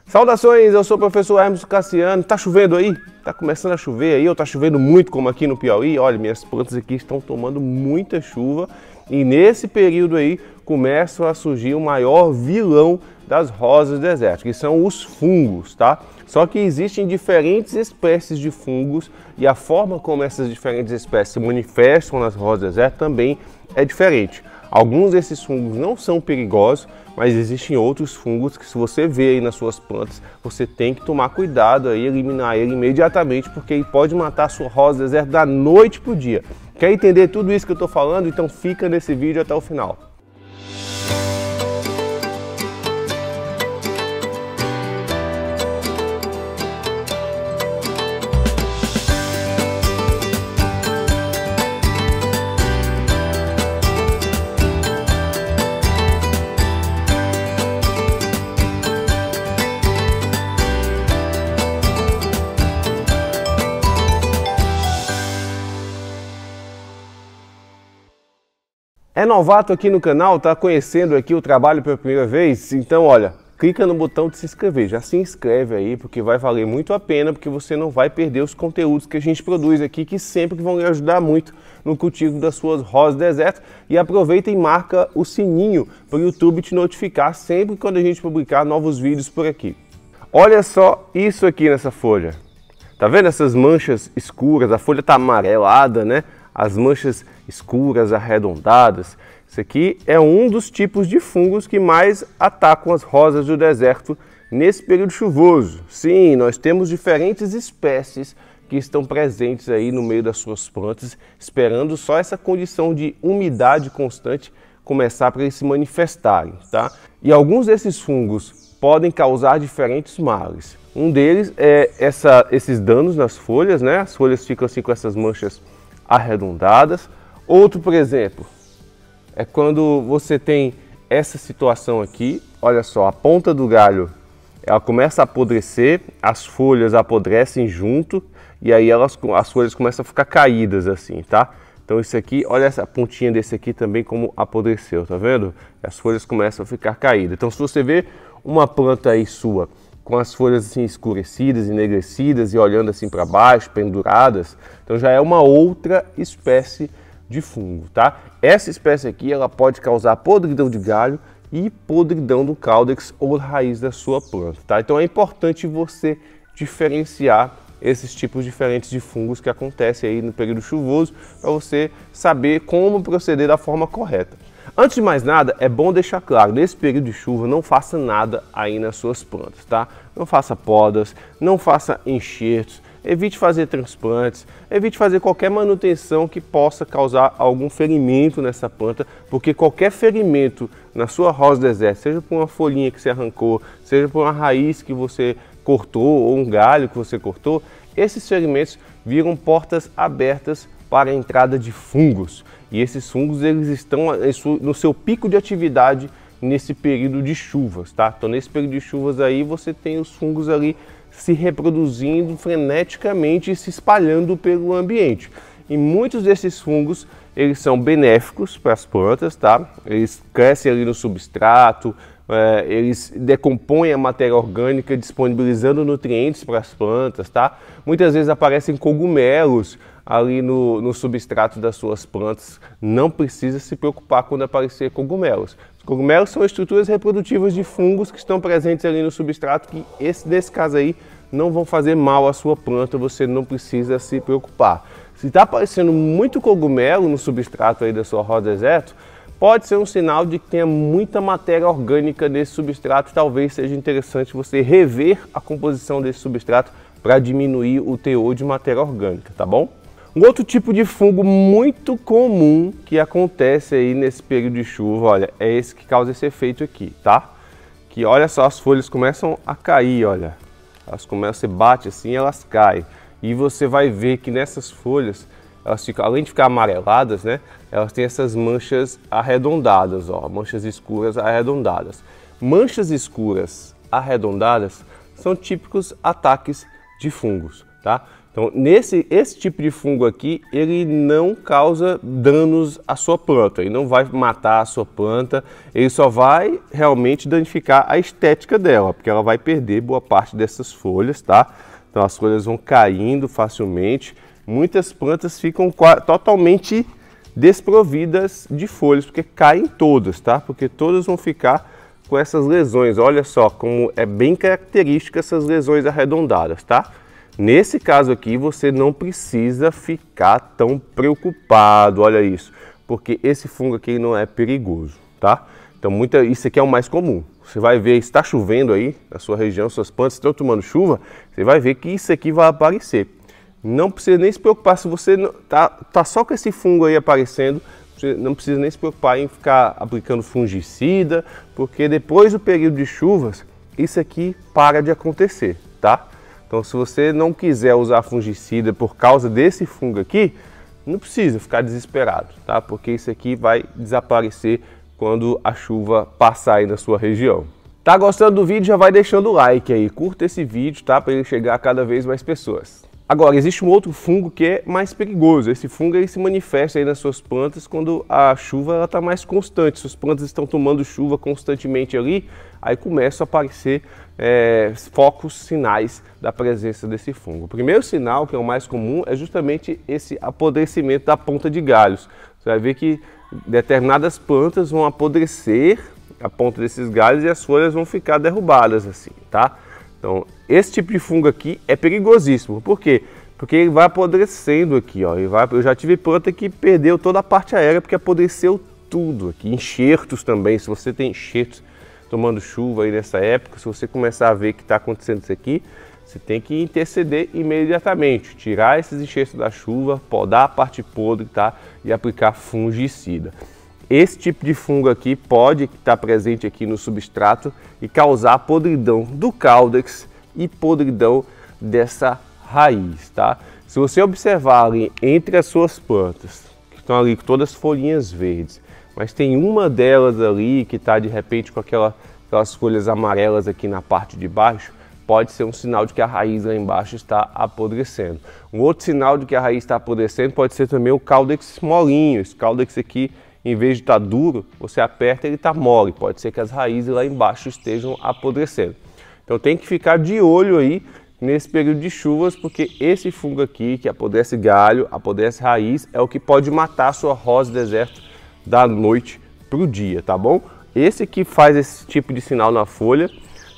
Saudações, eu sou o professor Hermes Cassiano. Tá chovendo aí? Tá começando a chover aí ou tá chovendo muito como aqui no Piauí? Olha, minhas plantas aqui estão tomando muita chuva e nesse período aí começam a surgir o maior vilão das rosas desérticas, que são os fungos, tá? Só que existem diferentes espécies de fungos e a forma como essas diferentes espécies se manifestam nas rosas desérticas também é diferente. Alguns desses fungos não são perigosos, mas existem outros fungos que, se você vê aí nas suas plantas, você tem que tomar cuidado aí, eliminar ele imediatamente, porque ele pode matar a sua rosa desértica da noite para o dia. Quer entender tudo isso que eu estou falando? Então fica nesse vídeo até o final. É novato aqui no canal, está conhecendo aqui o trabalho pela primeira vez? Então olha, clica no botão de se inscrever, já se inscreve aí porque vai valer muito a pena, porque você não vai perder os conteúdos que a gente produz aqui, que sempre vão lhe ajudar muito no cultivo das suas rosas desérticas. E aproveita e marca o sininho para o YouTube te notificar sempre quando a gente publicar novos vídeos por aqui. Olha só isso aqui nessa folha, tá vendo essas manchas escuras? A folha está amarelada, né? As manchas escuras, arredondadas. Isso aqui é um dos tipos de fungos que mais atacam as rosas do deserto nesse período chuvoso. Sim, nós temos diferentes espécies que estão presentes aí no meio das suas plantas, esperando só essa condição de umidade constante começar para eles se manifestarem, tá? E alguns desses fungos podem causar diferentes males. Um deles é esses danos nas folhas, né? As folhas ficam assim com essas manchas arredondadas. Outro, por exemplo, é quando você tem essa situação aqui, olha só, a ponta do galho, ela começa a apodrecer, as folhas apodrecem junto e aí as folhas começam a ficar caídas assim, tá? Então isso aqui, olha essa pontinha desse aqui também como apodreceu, tá vendo? As folhas começam a ficar caídas. Então se você vê uma planta aí sua com as folhas assim escurecidas, enegrecidas e olhando assim para baixo, penduradas, então já é uma outra espécie de fungo, tá? Essa espécie aqui, ela pode causar podridão de galho e podridão do caudex ou raiz da sua planta, tá? Então é importante você diferenciar esses tipos diferentes de fungos que acontecem aí no período chuvoso, para você saber como proceder da forma correta. Antes de mais nada, é bom deixar claro, nesse período de chuva não faça nada aí nas suas plantas, tá? Não faça podas, não faça enxertos, evite fazer transplantes, evite fazer qualquer manutenção que possa causar algum ferimento nessa planta, porque qualquer ferimento na sua rosa desértica, seja por uma folhinha que você arrancou, seja por uma raiz que você cortou ou um galho que você cortou, esses ferimentos viram portas abertas para a entrada de fungos. E esses fungos, eles estão no seu pico de atividade nesse período de chuvas, tá? Então nesse período de chuvas aí você tem os fungos ali se reproduzindo freneticamente e se espalhando pelo ambiente. E muitos desses fungos, eles são benéficos para as plantas, tá? Eles crescem ali no substrato, eles decompõem a matéria orgânica, disponibilizando nutrientes para as plantas, tá? Muitas vezes aparecem cogumelos ali no substrato das suas plantas. Não precisa se preocupar quando aparecer cogumelos. Os cogumelos são estruturas reprodutivas de fungos que estão presentes ali no substrato, que nesse caso aí não vão fazer mal à sua planta, você não precisa se preocupar. Se está aparecendo muito cogumelo no substrato aí da sua rosa desértica, pode ser um sinal de que tenha muita matéria orgânica nesse substrato. Talvez seja interessante você rever a composição desse substrato para diminuir o teor de matéria orgânica, tá bom? Um outro tipo de fungo muito comum que acontece aí nesse período de chuva, olha, é esse que causa esse efeito aqui, tá? Que olha só, as folhas começam a cair, olha. Elas começam, você bate assim, elas caem. E você vai ver que nessas folhas, elas ficam, além de ficar amareladas, né? Elas têm essas manchas arredondadas, ó, manchas escuras arredondadas. Manchas escuras arredondadas são típicos ataques de fungos, tá? Então, esse tipo de fungo aqui, ele não causa danos à sua planta, ele não vai matar a sua planta, ele só vai realmente danificar a estética dela, porque ela vai perder boa parte dessas folhas, tá? Então as folhas vão caindo facilmente, muitas plantas ficam totalmente desprovidas de folhas, porque caem todas, tá? Porque todas vão ficar com essas lesões, olha só como é bem característica essas lesões arredondadas, tá? Nesse caso aqui, você não precisa ficar tão preocupado, olha isso, porque esse fungo aqui não é perigoso, tá? Então, isso aqui é o mais comum. Você vai ver, está chovendo aí na sua região, suas plantas estão tomando chuva, você vai ver que isso aqui vai aparecer. Não precisa nem se preocupar, se você tá só com esse fungo aí aparecendo, você não precisa nem se preocupar em ficar aplicando fungicida, porque depois do período de chuvas, isso aqui para de acontecer, tá? Então, se você não quiser usar fungicida por causa desse fungo aqui, não precisa ficar desesperado, tá? Porque isso aqui vai desaparecer quando a chuva passar aí na sua região. Tá gostando do vídeo? Já vai deixando o like aí, curta esse vídeo, tá? Para ele chegar a cada vez mais pessoas. Agora, existe um outro fungo que é mais perigoso. Esse fungo ele se manifesta aí nas suas plantas quando a chuva está mais constante. Suas plantas estão tomando chuva constantemente ali, aí começam a aparecer focos, sinais da presença desse fungo. O primeiro sinal, que é o mais comum, é justamente esse apodrecimento da ponta de galhos. Você vai ver que determinadas plantas vão apodrecer a ponta desses galhos e as folhas vão ficar derrubadas assim, tá? Então, esse tipo de fungo aqui é perigosíssimo. Por quê? Porque ele vai apodrecendo aqui, ó. Eu já tive planta que perdeu toda a parte aérea porque apodreceu tudo aqui. Enxertos também, se você tem enxertos tomando chuva aí nessa época, se você começar a ver que está acontecendo isso aqui, você tem que interceder imediatamente, tirar esses enxertos da chuva, podar a parte podre, tá? E aplicar fungicida. Esse tipo de fungo aqui pode estar presente aqui no substrato e causar podridão do caudex e podridão dessa raiz, tá? Se você observar ali entre as suas plantas, que estão ali com todas as folhinhas verdes, mas tem uma delas ali que está de repente com aquelas folhas amarelas aqui na parte de baixo, pode ser um sinal de que a raiz lá embaixo está apodrecendo. Um outro sinal de que a raiz está apodrecendo pode ser também o caudex molinho. Esse caudex aqui, em vez de estar duro, você aperta e ele está mole. Pode ser que as raízes lá embaixo estejam apodrecendo. Então tem que ficar de olho aí nesse período de chuvas, porque esse fungo aqui, que apodrece galho, apodrece raiz, é o que pode matar a sua rosa deserto da noite para o dia, tá bom? Esse que faz esse tipo de sinal na folha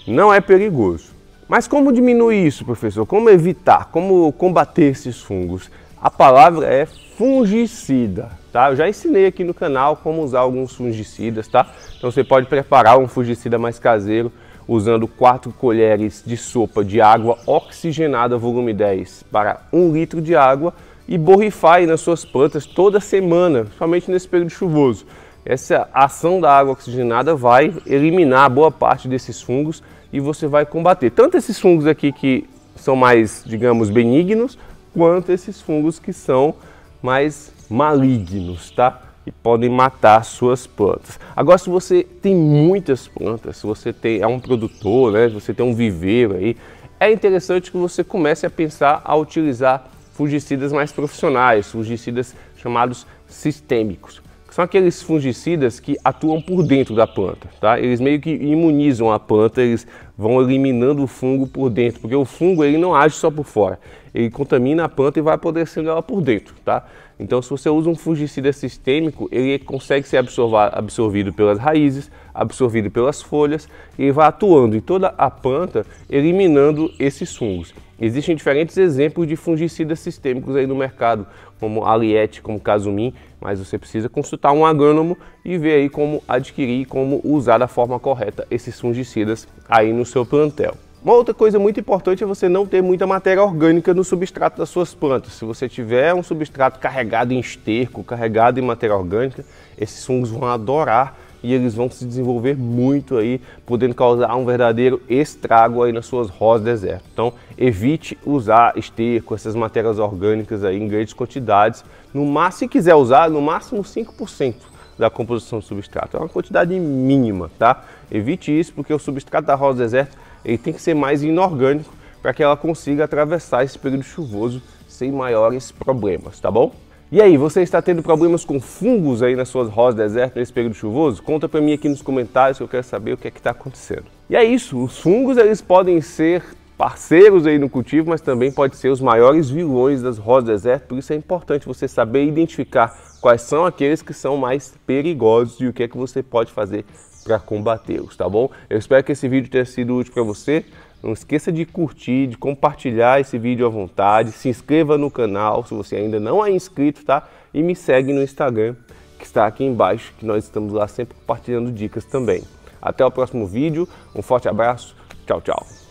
não é perigoso. Mas como diminuir isso, professor? Como evitar? Como combater esses fungos? A palavra é fungicida, tá? Eu já ensinei aqui no canal como usar alguns fungicidas, tá? Então você pode preparar um fungicida mais caseiro usando 4 colheres de sopa de água oxigenada volume 10 para 1 litro de água e borrifar aí nas suas plantas toda semana, somente nesse período chuvoso. Essa ação da água oxigenada vai eliminar boa parte desses fungos e você vai combater tanto esses fungos aqui que são mais, digamos, benignos, quanto esses fungos que são mais malignos, tá? E podem matar suas plantas. Agora, se você tem muitas plantas, se você é um produtor, né? Se você tem um viveiro aí, é interessante que você comece a pensar a utilizar fungicidas mais profissionais, fungicidas chamados sistêmicos. São aqueles fungicidas que atuam por dentro da planta, tá? Eles meio que imunizam a planta, eles vão eliminando o fungo por dentro, porque o fungo ele não age só por fora, ele contamina a planta e vai apodrecendo ela por dentro, tá? Então, se você usa um fungicida sistêmico, ele consegue ser absorvido pelas raízes, absorvido pelas folhas, e ele vai atuando em toda a planta, eliminando esses fungos. Existem diferentes exemplos de fungicidas sistêmicos aí no mercado, como Aliette, como Casumim, mas você precisa consultar um agrônomo e ver aí como adquirir, como usar da forma correta esses fungicidas aí no seu plantel. Uma outra coisa muito importante é você não ter muita matéria orgânica no substrato das suas plantas. Se você tiver um substrato carregado em esterco, carregado em matéria orgânica, esses fungos vão adorar e eles vão se desenvolver muito aí, podendo causar um verdadeiro estrago aí nas suas rosas deserto. Então, evite usar esterco, essas matérias orgânicas aí em grandes quantidades. No máximo, se quiser usar, no máximo 5% da composição do substrato. É uma quantidade mínima, tá? Evite isso, porque o substrato da rosa deserto ele tem que ser mais inorgânico, para que ela consiga atravessar esse período chuvoso sem maiores problemas, tá bom? E aí, você está tendo problemas com fungos aí nas suas rosas deserto nesse período chuvoso? Conta para mim aqui nos comentários que eu quero saber o que é que está acontecendo. E é isso, os fungos eles podem ser parceiros aí no cultivo, mas também pode ser os maiores vilões das rosas deserto, por isso é importante você saber identificar quais são aqueles que são mais perigosos e o que é que você pode fazer para combatê-los, tá bom? Eu espero que esse vídeo tenha sido útil para você. Não esqueça de curtir, de compartilhar esse vídeo à vontade, se inscreva no canal se você ainda não é inscrito, tá? E me segue no Instagram, que está aqui embaixo, que nós estamos lá sempre compartilhando dicas também. Até o próximo vídeo, um forte abraço, tchau, tchau!